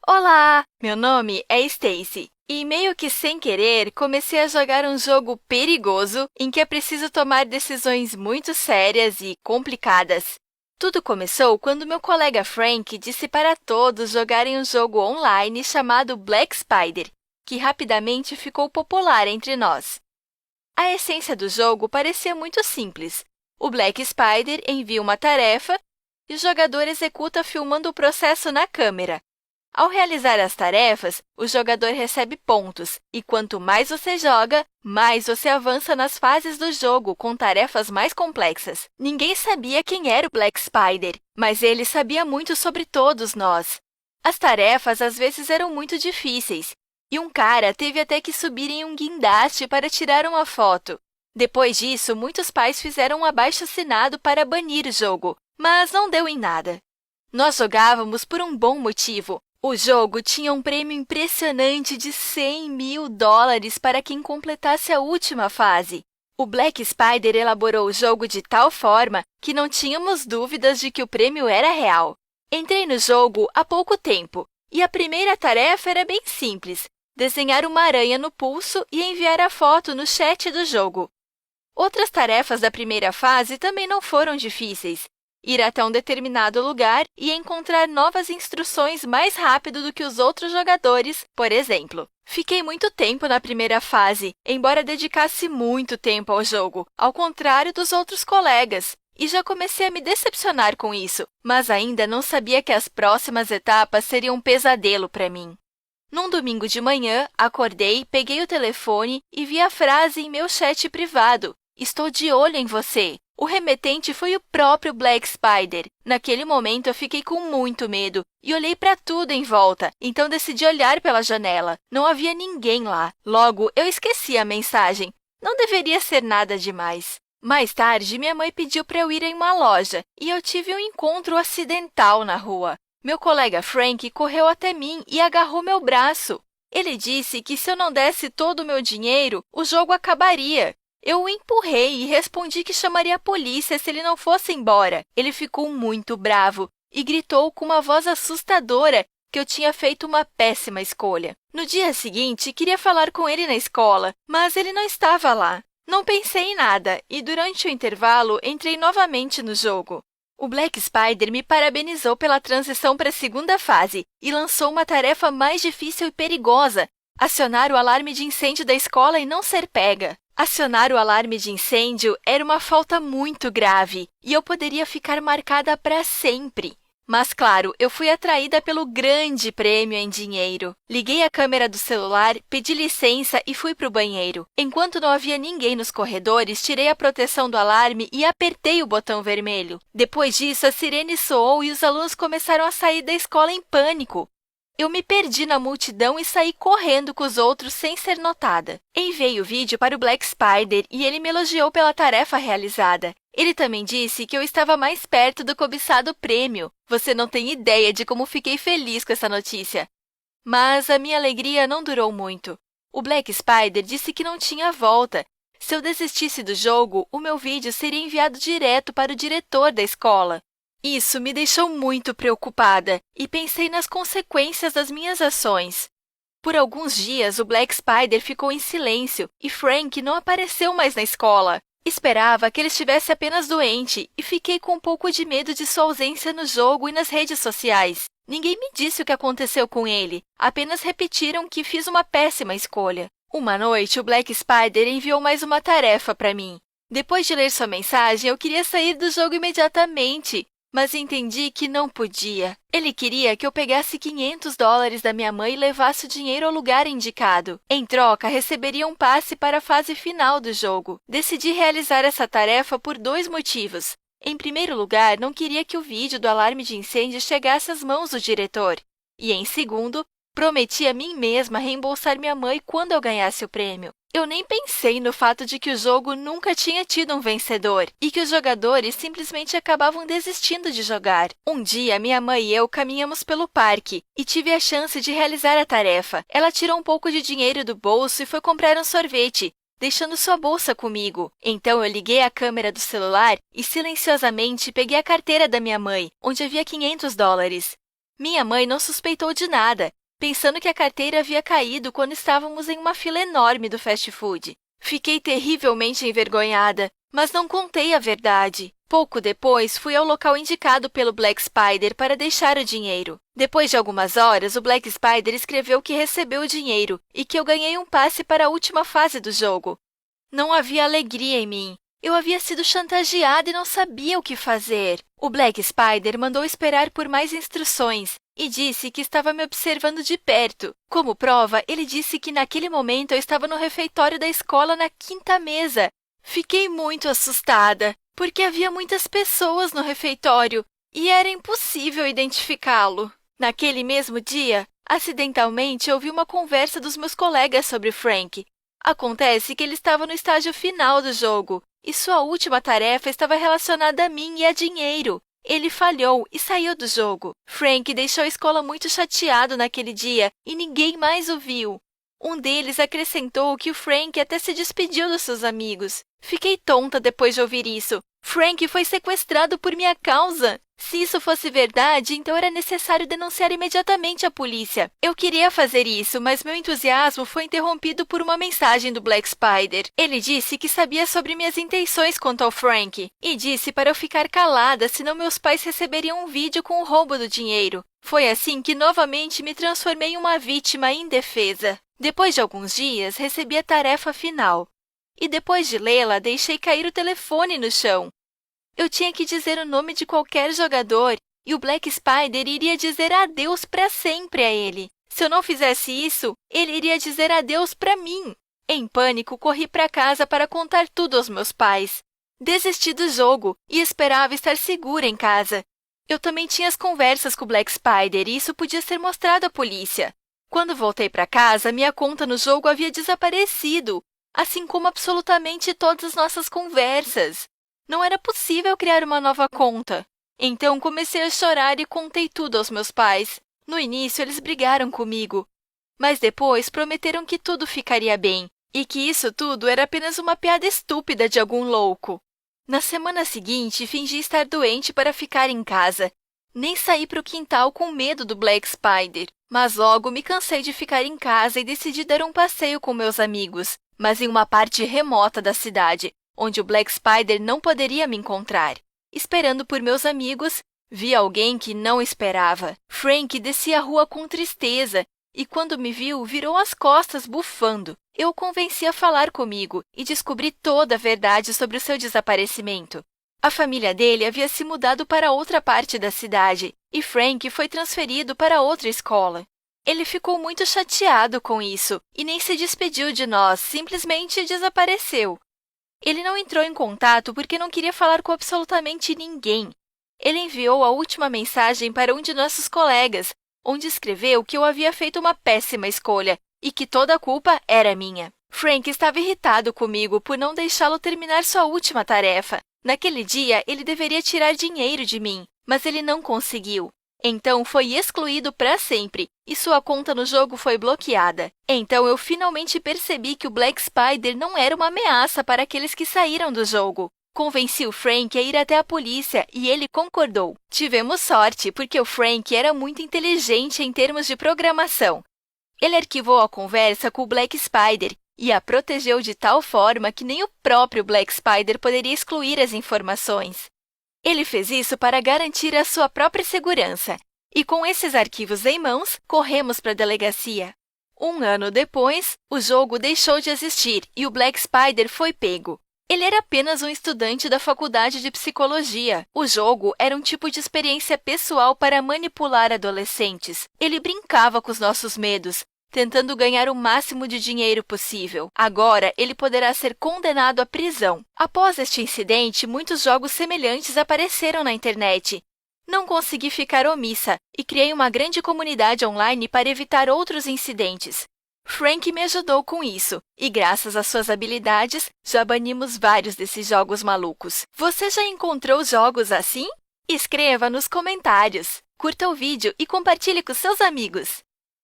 Olá, meu nome é Stacy e meio que sem querer comecei a jogar um jogo perigoso em que é preciso tomar decisões muito sérias e complicadas. Tudo começou quando meu colega Frank disse para todos jogarem um jogo online chamado Black Spider, que rapidamente ficou popular entre nós. A essência do jogo parecia muito simples. O Black Spider envia uma tarefa e o jogador executa filmando o processo na câmera. Ao realizar as tarefas, o jogador recebe pontos, e quanto mais você joga, mais você avança nas fases do jogo com tarefas mais complexas. Ninguém sabia quem era o Black Spider, mas ele sabia muito sobre todos nós. As tarefas às vezes eram muito difíceis, e um cara teve até que subir em um guindaste para tirar uma foto. Depois disso, muitos pais fizeram um abaixo-assinado para banir o jogo, mas não deu em nada. Nós jogávamos por um bom motivo. O jogo tinha um prêmio impressionante de US$ 100.000 para quem completasse a última fase. O Black Spider elaborou o jogo de tal forma que não tínhamos dúvidas de que o prêmio era real. Entrei no jogo há pouco tempo e a primeira tarefa era bem simples: desenhar uma aranha no pulso e enviar a foto no chat do jogo. Outras tarefas da primeira fase também não foram difíceis. Ir até um determinado lugar e encontrar novas instruções mais rápido do que os outros jogadores, por exemplo. Fiquei muito tempo na primeira fase, embora dedicasse muito tempo ao jogo, ao contrário dos outros colegas, e já comecei a me decepcionar com isso, mas ainda não sabia que as próximas etapas seriam um pesadelo para mim. Num domingo de manhã, acordei, peguei o telefone e vi a frase em meu chat privado: "Estou de olho em você." O remetente foi o próprio Black Spider. Naquele momento, eu fiquei com muito medo e olhei para tudo em volta, então decidi olhar pela janela. Não havia ninguém lá. Logo, eu esqueci a mensagem. Não deveria ser nada demais. Mais tarde, minha mãe pediu para eu ir em uma loja e eu tive um encontro acidental na rua. Meu colega Frank correu até mim e agarrou meu braço. Ele disse que se eu não desse todo o meu dinheiro, o jogo acabaria. Eu o empurrei e respondi que chamaria a polícia se ele não fosse embora. Ele ficou muito bravo e gritou com uma voz assustadora que eu tinha feito uma péssima escolha. No dia seguinte, queria falar com ele na escola, mas ele não estava lá. Não pensei em nada e, durante o intervalo, entrei novamente no jogo. O Black Spider me parabenizou pela transição para a segunda fase e lançou uma tarefa mais difícil e perigosa: acionar o alarme de incêndio da escola e não ser pega. Acionar o alarme de incêndio era uma falta muito grave e eu poderia ficar marcada para sempre. Mas, claro, eu fui atraída pelo grande prêmio em dinheiro. Liguei a câmera do celular, pedi licença e fui para o banheiro. Enquanto não havia ninguém nos corredores, tirei a proteção do alarme e apertei o botão vermelho. Depois disso, a sirene soou e os alunos começaram a sair da escola em pânico. Eu me perdi na multidão e saí correndo com os outros sem ser notada. Enviei o vídeo para o Black Spider e ele me elogiou pela tarefa realizada. Ele também disse que eu estava mais perto do cobiçado prêmio. Você não tem ideia de como fiquei feliz com essa notícia. Mas a minha alegria não durou muito. O Black Spider disse que não tinha volta. Se eu desistisse do jogo, o meu vídeo seria enviado direto para o diretor da escola. Isso me deixou muito preocupada e pensei nas consequências das minhas ações. Por alguns dias, o Black Spider ficou em silêncio e Frank não apareceu mais na escola. Esperava que ele estivesse apenas doente e fiquei com um pouco de medo de sua ausência no jogo e nas redes sociais. Ninguém me disse o que aconteceu com ele, apenas repetiram que fiz uma péssima escolha. Uma noite, o Black Spider enviou mais uma tarefa para mim. Depois de ler sua mensagem, eu queria sair do jogo imediatamente, mas entendi que não podia. Ele queria que eu pegasse US$ 500 da minha mãe e levasse o dinheiro ao lugar indicado. Em troca, receberia um passe para a fase final do jogo. Decidi realizar essa tarefa por 2 motivos. Em primeiro lugar, não queria que o vídeo do alarme de incêndio chegasse às mãos do diretor. E, em segundo, prometi a mim mesma reembolsar minha mãe quando eu ganhasse o prêmio. Eu nem pensei no fato de que o jogo nunca tinha tido um vencedor e que os jogadores simplesmente acabavam desistindo de jogar. Um dia, minha mãe e eu caminhamos pelo parque e tive a chance de realizar a tarefa. Ela tirou um pouco de dinheiro do bolso e foi comprar um sorvete, deixando sua bolsa comigo. Então, eu liguei a câmera do celular e silenciosamente peguei a carteira da minha mãe, onde havia US$ 500. Minha mãe não suspeitou de nada, pensando que a carteira havia caído quando estávamos em uma fila enorme do fast food. Fiquei terrivelmente envergonhada, mas não contei a verdade. Pouco depois, fui ao local indicado pelo Black Spider para deixar o dinheiro. Depois de algumas horas, o Black Spider escreveu que recebeu o dinheiro e que eu ganhei um passe para a última fase do jogo. Não havia alegria em mim. Eu havia sido chantageada e não sabia o que fazer. O Black Spider mandou esperar por mais instruções e disse que estava me observando de perto. Como prova, ele disse que naquele momento eu estava no refeitório da escola na quinta mesa. Fiquei muito assustada, porque havia muitas pessoas no refeitório e era impossível identificá-lo. Naquele mesmo dia, acidentalmente ouvi uma conversa dos meus colegas sobre Frank. Acontece que ele estava no estágio final do jogo e sua última tarefa estava relacionada a mim e a dinheiro. Ele falhou e saiu do jogo. Frank deixou a escola muito chateado naquele dia e ninguém mais o viu. Um deles acrescentou que o Frank até se despediu dos seus amigos. Fiquei tonta depois de ouvir isso. Frank foi sequestrado por minha causa. Se isso fosse verdade, então era necessário denunciar imediatamente a polícia. Eu queria fazer isso, mas meu entusiasmo foi interrompido por uma mensagem do Black Spider. Ele disse que sabia sobre minhas intenções quanto ao Frank e disse para eu ficar calada, senão meus pais receberiam um vídeo com o roubo do dinheiro. Foi assim que novamente me transformei em uma vítima indefesa. Depois de alguns dias, recebi a tarefa final. E depois de lê-la, deixei cair o telefone no chão. Eu tinha que dizer o nome de qualquer jogador e o Black Spider iria dizer adeus para sempre a ele. Se eu não fizesse isso, ele iria dizer adeus para mim. Em pânico, corri para casa para contar tudo aos meus pais. Desisti do jogo e esperava estar segura em casa. Eu também tinha as conversas com o Black Spider e isso podia ser mostrado à polícia. Quando voltei para casa, minha conta no jogo havia desaparecido, assim como absolutamente todas as nossas conversas. Não era possível criar uma nova conta. Então, comecei a chorar e contei tudo aos meus pais. No início, eles brigaram comigo, mas depois prometeram que tudo ficaria bem e que isso tudo era apenas uma piada estúpida de algum louco. Na semana seguinte, fingi estar doente para ficar em casa. Nem saí para o quintal com medo do Black Spider, mas logo me cansei de ficar em casa e decidi dar um passeio com meus amigos, mas em uma parte remota da cidade, onde o Black Spider não poderia me encontrar. Esperando por meus amigos, vi alguém que não esperava. Frank descia a rua com tristeza e, quando me viu, virou as costas bufando. Eu o convenci a falar comigo e descobri toda a verdade sobre o seu desaparecimento. A família dele havia se mudado para outra parte da cidade e Frank foi transferido para outra escola. Ele ficou muito chateado com isso e nem se despediu de nós, simplesmente desapareceu. Ele não entrou em contato porque não queria falar com absolutamente ninguém. Ele enviou a última mensagem para um de nossos colegas, onde escreveu que eu havia feito uma péssima escolha e que toda a culpa era minha. Frank estava irritado comigo por não deixá-lo terminar sua última tarefa. Naquele dia, ele deveria tirar dinheiro de mim, mas ele não conseguiu. Então, foi excluído para sempre e sua conta no jogo foi bloqueada. Então, eu finalmente percebi que o Black Spider não era uma ameaça para aqueles que saíram do jogo. Convenci o Frank a ir até a polícia e ele concordou. Tivemos sorte, porque o Frank era muito inteligente em termos de programação. Ele arquivou a conversa com o Black Spider e a protegeu de tal forma que nem o próprio Black Spider poderia excluir as informações. Ele fez isso para garantir a sua própria segurança. E com esses arquivos em mãos, corremos para a delegacia. 1 ano depois, o jogo deixou de existir e o Black Spider foi pego. Ele era apenas um estudante da faculdade de psicologia. O jogo era um tipo de experiência pessoal para manipular adolescentes. Ele brincava com os nossos medos, tentando ganhar o máximo de dinheiro possível. Agora, ele poderá ser condenado à prisão. Após este incidente, muitos jogos semelhantes apareceram na internet. Não consegui ficar omissa e criei uma grande comunidade online para evitar outros incidentes. Frank me ajudou com isso e, graças às suas habilidades, já banimos vários desses jogos malucos. Você já encontrou jogos assim? Escreva nos comentários, curta o vídeo e compartilhe com seus amigos.